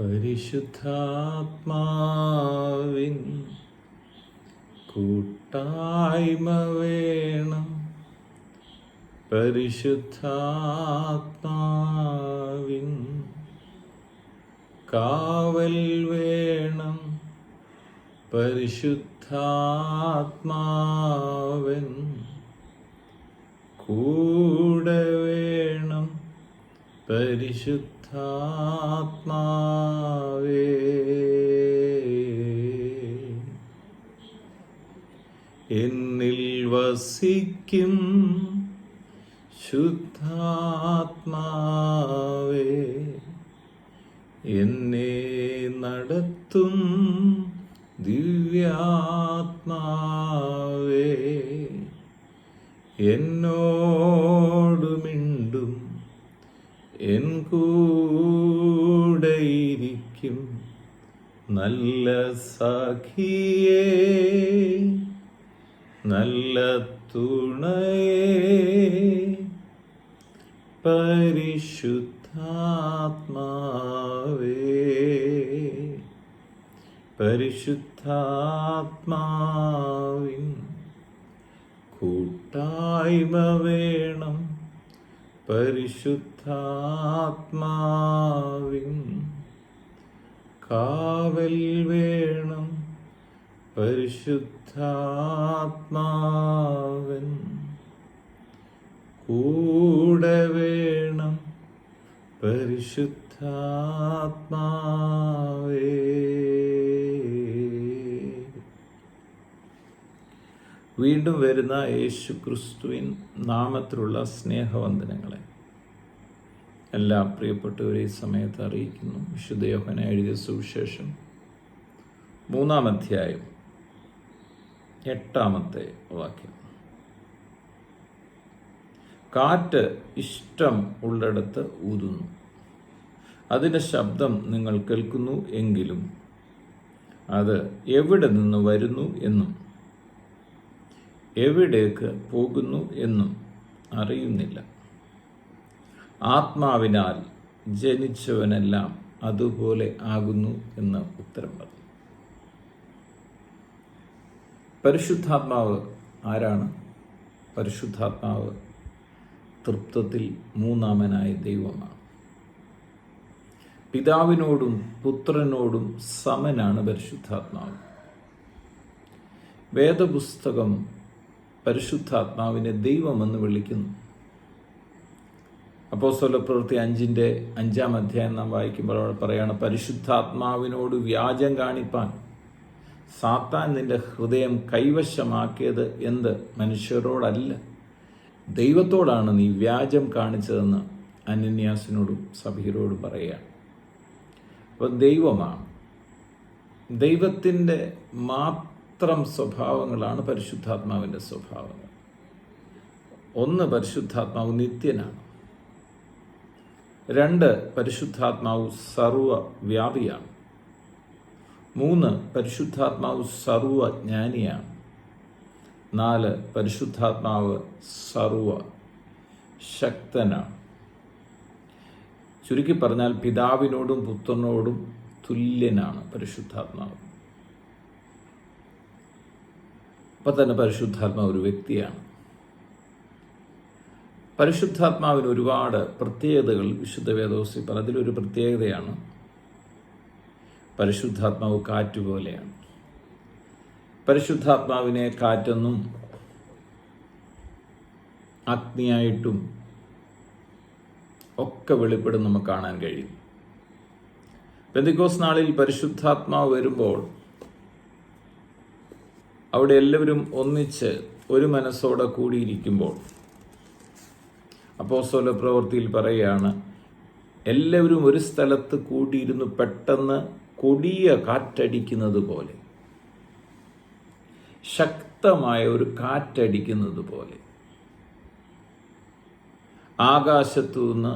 പരിശുദ്ധാത്മാവിൻ കൂട്ടായ്മ വേണം. പരിശുദ്ധാത്മാവിൻ കാവൽ വേണം. പരിശുദ്ധാത്മാവൻ കൂടെ വേണം. പരിശുദ്ധാത്മാവേ, എന്നിൽ വസിക്കും ശുദ്ധാത്മാവേ, എന്നെ നടത്തും ദിവ്യാത്മാവേ, എന്നോട് മിണ്ടും, എൻ കൂടെയിരിക്കും നല്ല സഖിയേ, നല്ല തുണയേ, പരിശുദ്ധാത്മാവേ. പരിശുദ്ധാത്മാവിൻ കൂട്ടായ്മ വേണം. പരിശുദ്ധാത്മാവിൻ കാവൽ വേണം. പരിശുദ്ധാത്മാവൻ കൂടെ വേണം. പരിശുദ്ധാത്മാവേ. വീണ്ടും വരുന്ന യേശു ക്രിസ്തുവിൻ നാമത്തിലുള്ള സ്നേഹവന്ദനങ്ങളെ എല്ലാ പ്രിയപ്പെട്ടവരെ ഈ സമയത്ത് അറിയിക്കുന്നു. വിശുദ്ധ യോഹന്നാൻ എഴുതിയ സുവിശേഷം 3-ാം അധ്യായം 8-ാമത്തെ വാക്യം. കാറ്റ് ഇഷ്ടം ഉള്ളിടത്ത് ഊതുന്നു, അതിൻ്റെ ശബ്ദം നിങ്ങൾ കേൾക്കുന്നു, എങ്കിലും അത് എവിടെ നിന്ന് വരുന്നു എന്നും എവിടേക്ക് പോകുന്നു എന്നും അറിയുന്നില്ല. ആത്മാവിനാൽ ജനിച്ചവനെല്ലാം അതുപോലെ ആകുന്നു എന്ന് ഉത്തരം പറഞ്ഞു. പരിശുദ്ധാത്മാവ് ആരാണ്? പരിശുദ്ധാത്മാവ് തൃത്വത്തിൽ മൂന്നാമനായ ദൈവമാണ്. പിതാവിനോടും പുത്രനോടും സമനാണ് പരിശുദ്ധാത്മാവ്. വേദപുസ്തകം പരിശുദ്ധാത്മാവിനെ ദൈവമെന്ന് വിളിക്കുന്നു. അപ്പോസ്തലപ്രവൃത്തി 5-ാം അധ്യായം നാം വായിക്കുമ്പോൾ അവിടെ പറയാണ്, പരിശുദ്ധാത്മാവിനോട് വ്യാജം കാണിപ്പാൻ സാത്താൻ നിന്റെ ഹൃദയം കൈവശമാക്കിയത് എന്ത്? മനുഷ്യരോടല്ല, ദൈവത്തോടാണ് നീ വ്യാജം കാണിച്ചതെന്ന് അനന്യാസിനോടും സഭീരോടും പറയുകയാണ്. അപ്പോൾ ദൈവമാണ്, ദൈവത്തിൻ്റെ മാത്രം സ്വഭാവങ്ങളാണ് പരിശുദ്ധാത്മാവിൻ്റെ സ്വഭാവങ്ങൾ. ഒന്ന്, പരിശുദ്ധാത്മാവ് നിത്യനാണ്. 2, പരിശുദ്ധാത്മാവ് സർവ്വവ്യാപിയാണ്. 3, പരിശുദ്ധാത്മാവ് സർവ്വജ്ഞാനിയാണ്. 4, പരിശുദ്ധാത്മാവ് സർവ്വശക്തനാണ്. ചുരുക്കി പറഞ്ഞാൽ പിതാവിനോടും പുത്രനോടും തുല്യനാണ് പരിശുദ്ധാത്മാവ്. അപ്പം തന്നെ പരിശുദ്ധാത്മാവ് ഒരു വ്യക്തിയാണ്. പരിശുദ്ധാത്മാവിന് ഒരുപാട് പ്രത്യേകതകൾ വിശുദ്ധ വേദോസ്തത്തിൽ പറയും. അതിലൊരു പ്രത്യേകതയാണ് പരിശുദ്ധാത്മാവ് കാറ്റുപോലെയാണ്. പരിശുദ്ധാത്മാവിനെ കാറ്റെന്നും അഗ്നിയായിട്ടും ഒക്കെ വെളിപ്പെടും നമുക്ക് കാണാൻ കഴിയും. പെന്തക്കോസ്ത് നാളിൽ പരിശുദ്ധാത്മാവ് വരുമ്പോൾ അവിടെ എല്ലാവരും ഒന്നിച്ച് ഒരു മനസ്സോടെ കൂടിയിരിക്കുമ്പോൾ അപ്പോസ്തലപ്രവൃത്തിയിൽ പറയുകയാണ്, എല്ലാവരും ഒരു സ്ഥലത്ത് കൂടിയിരുന്നു പെട്ടെന്ന് കൊടിയ കാറ്റടിക്കുന്നത് പോലെ, ശക്തമായ ഒരു കാറ്റടിക്കുന്നത് പോലെ ആകാശത്തു നിന്ന്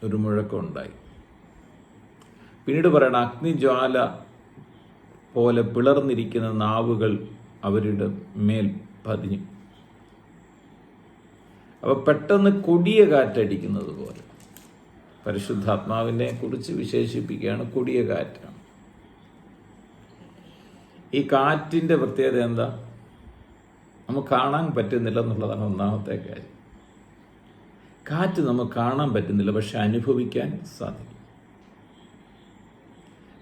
ഒരു മുഴക്കമുണ്ടായി. പിന്നീട് പറയണം, അഗ്നിജ്വാല പോലെ പിളർന്നിരിക്കുന്ന നാവുകൾ അവരുടെ മേൽ പതിഞ്ഞു. അപ്പോൾ പെട്ടെന്ന് കൊടിയ കാറ്റടിക്കുന്നത് പോലെ പരിശുദ്ധാത്മാവിനെ കുറിച്ച് വിശേഷിപ്പിക്കുകയാണ് കൊടിയ കാറ്റാണ്. ഈ കാറ്റിൻ്റെ പ്രത്യേകത എന്താ? നമുക്ക് കാണാൻ പറ്റുന്നില്ല എന്നുള്ളതാണ് ഒന്നാമത്തെ കാര്യം. കാറ്റ് നമുക്ക് കാണാൻ പറ്റുന്നില്ല, പക്ഷെ അനുഭവിക്കാൻ സാധിക്കും.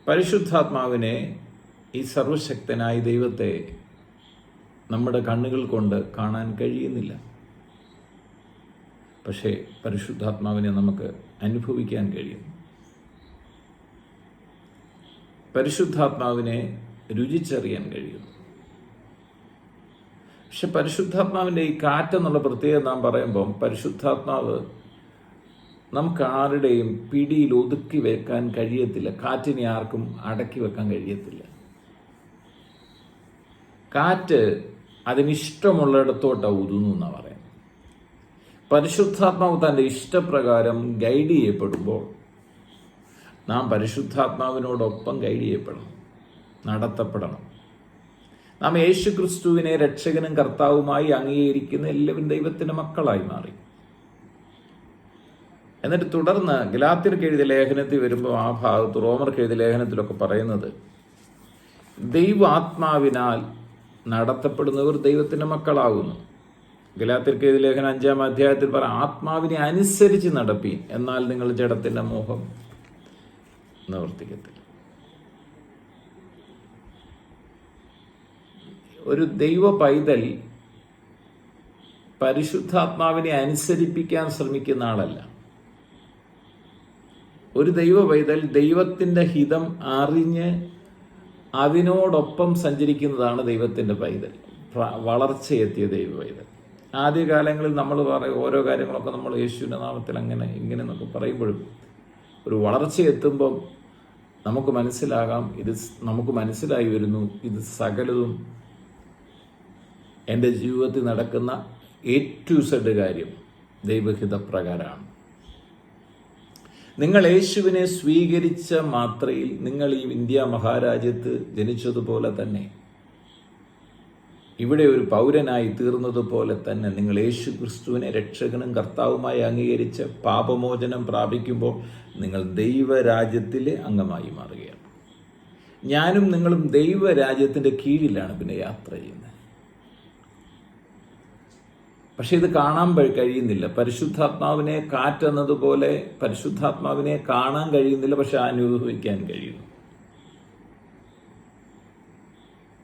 പരിശുദ്ധാത്മാവിനെ, ഈ സർവശക്തനായ ദൈവത്തെ നമ്മുടെ കണ്ണുകൾ കൊണ്ട് കാണാൻ കഴിയുന്നില്ല, പക്ഷേ പരിശുദ്ധാത്മാവിനെ നമുക്ക് അനുഭവിക്കാൻ കഴിയും. പരിശുദ്ധാത്മാവിനെ രുചിച്ചറിയാൻ കഴിയും. പക്ഷെ പരിശുദ്ധാത്മാവിൻ്റെ ഈ കാറ്റെന്നുള്ള പ്രത്യേകത നാം പറയുമ്പം, പരിശുദ്ധാത്മാവ് നമുക്ക് ആരുടെയും പിടിയിൽ ഒതുക്കി വെക്കാൻ കഴിയത്തില്ല. കാറ്റിനെ ആർക്കും അടക്കി വെക്കാൻ കഴിയത്തില്ല. കാറ്റ് അതിനിഷ്ടമുള്ളിടത്തോട്ടാണ് ഊതുന്നു എന്നാണ് പറയുന്നത്. പരിശുദ്ധാത്മാവ് തൻ്റെ ഇഷ്ടപ്രകാരം ഗൈഡ് ചെയ്യപ്പെടുമ്പോൾ നാം പരിശുദ്ധാത്മാവിനോടൊപ്പം ഗൈഡ് ചെയ്യപ്പെടണം, നടത്തപ്പെടണം. നാം യേശു ക്രിസ്തുവിനെ രക്ഷകനും കർത്താവുമായി അംഗീകരിക്കുന്ന എല്ലാവരും ദൈവത്തിൻ്റെ മക്കളായി മാറി. എന്നിട്ട് തുടർന്ന് ഗലാത്യർക്ക് എഴുതിയ ലേഖനത്തിൽ വരുമ്പോൾ ആ ഭാഗത്ത്, റോമർക്ക് എഴുതിയ ലേഖനത്തിലൊക്കെ പറയുന്നത്, ദൈവാത്മാവിനാൽ നടത്തപ്പെടുന്നവർ ദൈവത്തിൻ്റെ മക്കളാകുന്നു. ഗലാത്യർക്ക് എഴുതിയ ലേഖനം 5-ാം അധ്യായത്തിൽ പറയാം, ആത്മാവിനെ അനുസരിച്ച് നടപ്പീൻ, എന്നാൽ നിങ്ങൾ ജഡത്തിൻ്റെ മോഹം നിവർത്തിക്കത്തില്ല. ഒരു ദൈവ പൈതൽ പരിശുദ്ധാത്മാവിനെ അനുസരിപ്പിക്കാൻ ശ്രമിക്കുന്ന ആളല്ല. ഒരു ദൈവ പൈതൽ ദൈവത്തിൻ്റെ ഹിതം അറിഞ്ഞ് അതിനോടൊപ്പം സഞ്ചരിക്കുന്നതാണ് ദൈവത്തിൻ്റെ പൈതൽ, വളർച്ചയെത്തിയ ദൈവ പൈതൽ. ആദ്യകാലങ്ങളിൽ നമ്മൾ ഓരോ കാര്യങ്ങളൊക്കെ നമ്മൾ യേശുവിൻ്റെ നാമത്തിൽ അങ്ങനെ ഇങ്ങനെ എന്നൊക്കെ പറയുമ്പോഴും ഒരു വളർച്ചയെത്തുമ്പം നമുക്ക് മനസ്സിലായി വരുന്നു, ഇത് സകലതും എൻ്റെ ജീവിതത്തിൽ നടക്കുന്ന A to Z കാര്യം ദൈവഹിതപ്രകാരമാണ്. നിങ്ങൾ യേശുവിനെ സ്വീകരിച്ച മാത്രയിൽ നിങ്ങൾ ഈ ഇന്ത്യ മഹാരാജ്യത്ത് ജനിച്ചതുപോലെ തന്നെ, ഇവിടെ ഒരു പൗരനായി തീർന്നതുപോലെ തന്നെ, നിങ്ങൾ യേശു ക്രിസ്തുവിനെ രക്ഷകനും കർത്താവുമായി അംഗീകരിച്ച് പാപമോചനം പ്രാപിക്കുമ്പോൾ നിങ്ങൾ ദൈവരാജ്യത്തിലെ അംഗമായി മാറുകയാണ്. ഞാനും നിങ്ങളും ദൈവരാജ്യത്തിൻ്റെ കീഴിലാണ് പിന്നെ യാത്ര ചെയ്യുന്നത്. പക്ഷെ ഇത് കാണാൻ കഴിയുന്നില്ല. പരിശുദ്ധാത്മാവിനെ കാറ്റെന്നതുപോലെ പരിശുദ്ധാത്മാവിനെ കാണാൻ കഴിയുന്നില്ല, പക്ഷെ അനുഭവിക്കാൻ കഴിയുന്നു.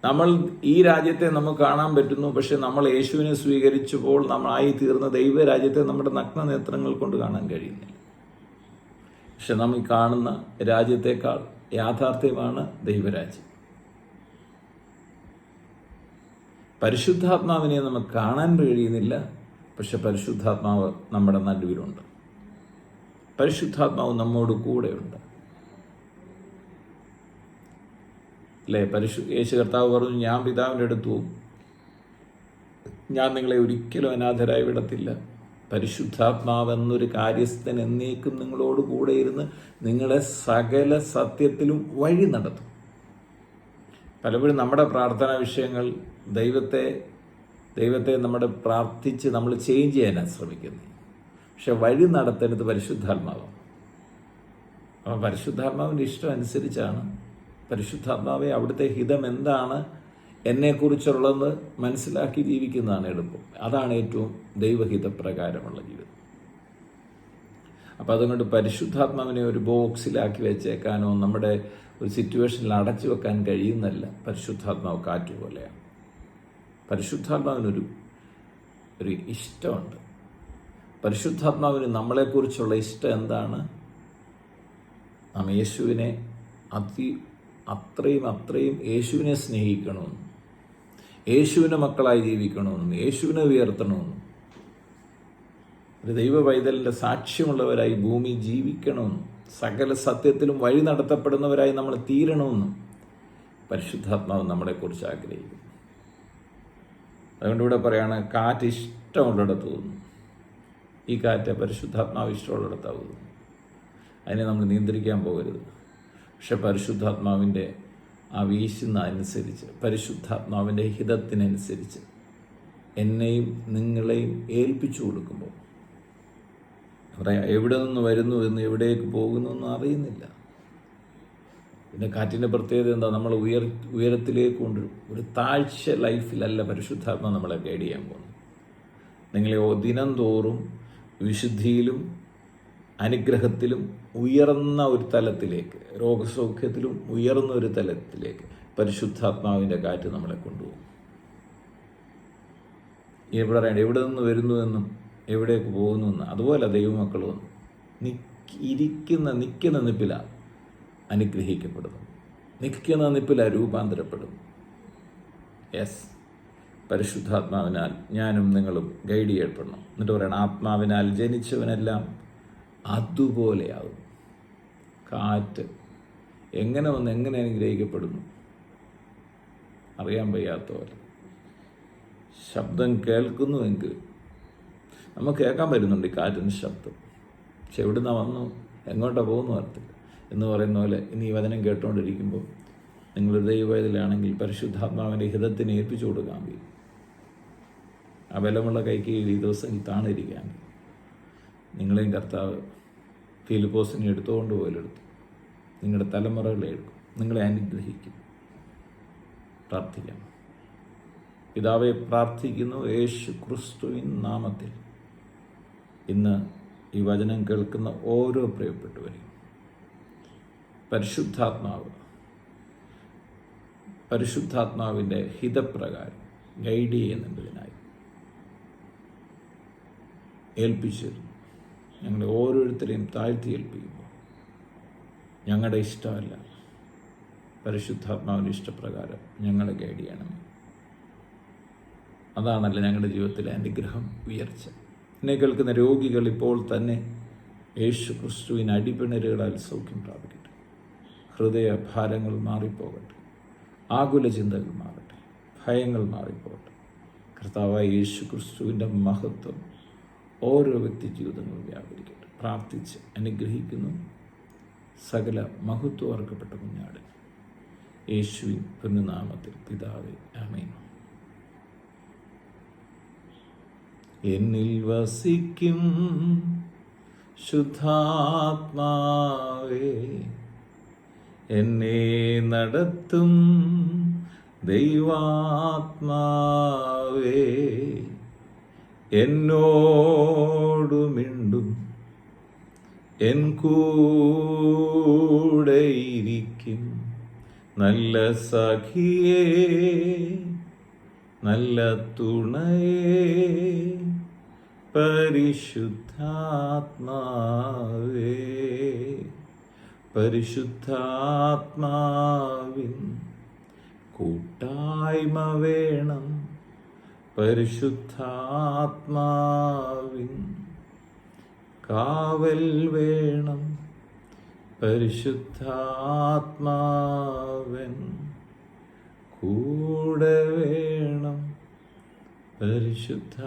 നമ്മൾ ഈ രാജ്യത്തെ നമുക്ക് കാണാൻ പറ്റുന്നു, പക്ഷെ നമ്മൾ യേശുവിനെ സ്വീകരിച്ചപ്പോൾ നമ്മളായി തീർന്ന ദൈവരാജ്യത്തെ നമ്മുടെ നഗ്ന നേത്രങ്ങൾ കൊണ്ട് കാണാൻ കഴിയുന്നില്ല. പക്ഷെ നാം ഈ കാണുന്ന രാജ്യത്തെക്കാൾ യാഥാർത്ഥ്യമാണ് ദൈവരാജ്യം. പരിശുദ്ധാത്മാവിനെ നമുക്ക് കാണാൻ കഴിയുന്നില്ല, പക്ഷെ പരിശുദ്ധാത്മാവ് നമ്മുടെ നടുവിലുണ്ട്. പരിശുദ്ധാത്മാവ് നമ്മോട് കൂടെയുണ്ട്. അല്ലേ? യേശു കർത്താവ് പറഞ്ഞു, ഞാൻ പിതാവിൻ്റെ അടുത്തു പോകും, ഞാൻ നിങ്ങളെ ഒരിക്കലും അനാഥരായി വിടത്തില്ല. പരിശുദ്ധാത്മാവെന്നൊരു കാര്യസ്ഥൻ എന്നേക്കും നിങ്ങളോട് കൂടെ ഇരുന്ന് നിങ്ങളെ സകല സത്യത്തിലും വഴി നടത്തും. പലപ്പോഴും നമ്മുടെ പ്രാർത്ഥനാ വിഷയങ്ങൾ ദൈവത്തെ നമ്മുടെ പ്രാർത്ഥിച്ച് നമ്മൾ ചേഞ്ച് ചെയ്യാനാണ് ശ്രമിക്കുന്നത്. പക്ഷെ വഴി നടത്തേണ്ടത് പരിശുദ്ധാത്മാവാണ്. അപ്പം പരിശുദ്ധാത്മാവിൻ്റെ ഇഷ്ടം അനുസരിച്ചാണ്, പരിശുദ്ധാത്മാവെ അവിടുത്തെ ഹിതം എന്താണ് എന്നെക്കുറിച്ചുള്ളതെന്ന് മനസ്സിലാക്കി ജീവിക്കുന്നതാണ് എളുപ്പം. അതാണ് ഏറ്റവും ദൈവഹിതപ്രകാരമുള്ള ജീവിതം. അപ്പം അതുകൊണ്ട് പരിശുദ്ധാത്മാവിനെ ഒരു ബോക്സിലാക്കി വെച്ചേക്കാനോ നമ്മുടെ ഒരു സിറ്റുവേഷനിൽ അടച്ചു വെക്കാൻ കഴിയുന്നല്ല. പരിശുദ്ധാത്മാവ് കാറ്റ് പോലെയാണ്. പരിശുദ്ധാത്മാവിനൊരു ഇഷ്ടമുണ്ട്. പരിശുദ്ധാത്മാവിന് നമ്മളെക്കുറിച്ചുള്ള ഇഷ്ടം എന്താണ്? നാം യേശുവിനെ അത്രയും യേശുവിനെ സ്നേഹിക്കണമെന്നും യേശുവിൻ്റെ മക്കളായി ജീവിക്കണമെന്നും യേശുവിനെ ഉയർത്തണമെന്നും ഒരു ദൈവ പൈതലിൻ്റെ സാക്ഷ്യമുള്ളവരായി ഭൂമി ജീവിക്കണമെന്നും സകല സത്യത്തിലും വഴി നടത്തപ്പെടുന്നവരായി നമ്മൾ തീരണമെന്നും പരിശുദ്ധാത്മാവ് നമ്മളെക്കുറിച്ച് ആഗ്രഹിക്കുന്നു. അതുകൊണ്ട് ഇവിടെ പറയാണ്, കാറ്റ് ഇഷ്ടമുള്ളിടത്ത് തോന്നും. ഈ കാറ്റ് പരിശുദ്ധാത്മാവ് ഇഷ്ടമുള്ളിടത്താവുന്നു. അതിനെ നമ്മൾ നിയന്ത്രിക്കാൻ പോകരുത്. പക്ഷെ പരിശുദ്ധാത്മാവിൻ്റെ ആ വീശുന്ന അനുസരിച്ച്, പരിശുദ്ധാത്മാവിൻ്റെ ഹിതത്തിനനുസരിച്ച് എന്നെയും നിങ്ങളെയും ഏൽപ്പിച്ചു കൊടുക്കുമ്പോൾ പറയാം, എവിടെ നിന്ന് വരുന്നു എന്ന് എവിടേക്ക് പോകുന്നു എന്നും അറിയുന്നില്ല. പിന്നെ കാറ്റിൻ്റെ പ്രത്യേകത എന്താ? നമ്മൾ ഉയരത്തിലേക്ക് കൊണ്ടുവരും. ഒരു താഴ്ച ലൈഫിലല്ല പരിശുദ്ധാത്മ നമ്മളെ ഗൈഡ് ചെയ്യാൻ പോകുന്നത്. നിങ്ങളെ ദിനം തോറും വിശുദ്ധിയിലും അനുഗ്രഹത്തിലും ഉയർന്ന ഒരു തലത്തിലേക്ക്, രോഗസൗഖ്യത്തിലും ഉയർന്ന ഒരു തലത്തിലേക്ക് പരിശുദ്ധാത്മാവിൻ്റെ കാറ്റ് നമ്മളെ കൊണ്ടുപോകും. ഇവിടെ പറയണ്ട എവിടെ നിന്ന് വരുന്നു എന്നും എവിടേക്ക് പോകുന്നു എന്ന്. അതുപോലെ ദൈവമക്കളും നിൽക്കുന്ന നിപ്പിലാണ് അനുഗ്രഹിക്കപ്പെടുന്നു, നിൽക്കുന്ന നിപ്പിലാണ് രൂപാന്തരപ്പെടുന്നു. യെസ്, പരിശുദ്ധാത്മാവിനാൽ ഞാനും നിങ്ങളും ഗൈഡ് ചെയ്യപ്പെടണം. എന്നിട്ട് പറയണം, ആത്മാവിനാൽ ജനിച്ചവനെല്ലാം അതുപോലെയാകും. കാറ്റ് എങ്ങനെ വന്ന് എങ്ങനെ അനുഗ്രഹിക്കപ്പെടുന്നു അറിയാൻ വയ്യാത്ത പോലെ. ശബ്ദം കേൾക്കുന്നുവെങ്കിൽ നമുക്ക് കേൾക്കാൻ പറ്റുന്നുണ്ട് ഈ കാറ്റിൻ്റെ ശബ്ദം. പക്ഷെ എവിടുന്ന വന്നു എങ്ങോട്ടാണ് പോകുന്നു അറിയത്തില്ല എന്ന് പറയുന്ന പോലെ ഇന്ന് ഈ വചനം കേട്ടുകൊണ്ടിരിക്കുമ്പോൾ നിങ്ങൾ ദൈവവേദനയിലാണെങ്കിൽ പരിശുദ്ധാത്മാവിൻ്റെ ഹിതത്തിന് ഏൽപ്പിച്ചു കൊടുക്കാൻ കഴിയും. ആ ബലമുള്ള കൈക്ക് ഈ ദിവസം താണിരിക്കാൻ നിങ്ങളെയും കർത്താവ് ഫിലിപ്പോസിനെ എടുത്തുകൊണ്ട് പോലെടുത്തു. നിങ്ങളുടെ തലമുറകളെ എടുക്കും, നിങ്ങളെ അനുഗ്രഹിക്കും. പ്രാർത്ഥിക്കാം. പിതാവെ, പ്രാർത്ഥിക്കുന്നു യേശു ക്രിസ്തുവിൻ നാമത്തിൽ ഇന്ന് ഈ വചനം കേൾക്കുന്ന ഓരോ പ്രിയപ്പെട്ടവരെയും പരിശുദ്ധാത്മാവിൻ്റെ ഹിതപ്രകാരം ഗൈഡ് ചെയ്യുന്നതിനായി ഏൽപ്പിച്ചിരുന്നു. ഞങ്ങളെ ഓരോരുത്തരെയും താഴ്ത്തി ഏൽപ്പിക്കുമ്പോൾ ഞങ്ങളുടെ ഇഷ്ടമല്ല, പരിശുദ്ധാത്മാവിൻ്റെ ഇഷ്ടപ്രകാരം ഞങ്ങളെ ഗൈഡ് ചെയ്യണം. അതാണല്ലോ ഞങ്ങളുടെ ജീവിതത്തിലെ അനുഗ്രഹം, ഉയർച്ച. എന്നെ കേൾക്കുന്ന രോഗികൾ ഇപ്പോൾ തന്നെ യേശു ക്രിസ്തുവിന് അടിപ്പിണരുകളാൽ സൗഖ്യം പ്രാപിക്കട്ടെ. ഹൃദയ ഭാരങ്ങൾ മാറിപ്പോകട്ടെ, ആകുല ചിന്തകൾ മാറട്ടെ, ഭയങ്ങൾ മാറിപ്പോകട്ടെ. കർത്താവായ യേശു ക്രിസ്തുവിൻ്റെ മഹത്വം ഓരോ വ്യക്തി ജീവിതങ്ങളും വ്യാപരിക്കട്ടെ. പ്രാർത്ഥിച്ച് അനുഗ്രഹിക്കുന്നു. സകല മഹത്വം അർക്കപ്പെട്ട കുഞ്ഞാട് യേശുവിൻ പൊന്നുനാമത്തിൽ പിതാവേ, ആമേൻ. എന്നിൽ വസിക്കും ശുദ്ധാത്മാവേ, എന്നെ നടത്തും ദൈവാത്മാവേ, എന്നോടു മിണ്ടും എൻ കൂടെയിരിക്കും നല്ല സഖിയേ, നല്ല തുണയേ, പരിശുദ്ധാത്മാവേ. പരിശുദ്ധാത്മാവിൻ കൂട്ടായ്മ വേണം, പരിശുദ്ധാത്മാവിൻ കാവൽ വേണം, പരിശുദ്ധാത്മാവൻ കൂടെ വേണം, പരിശുദ്ധാത്മാവേ.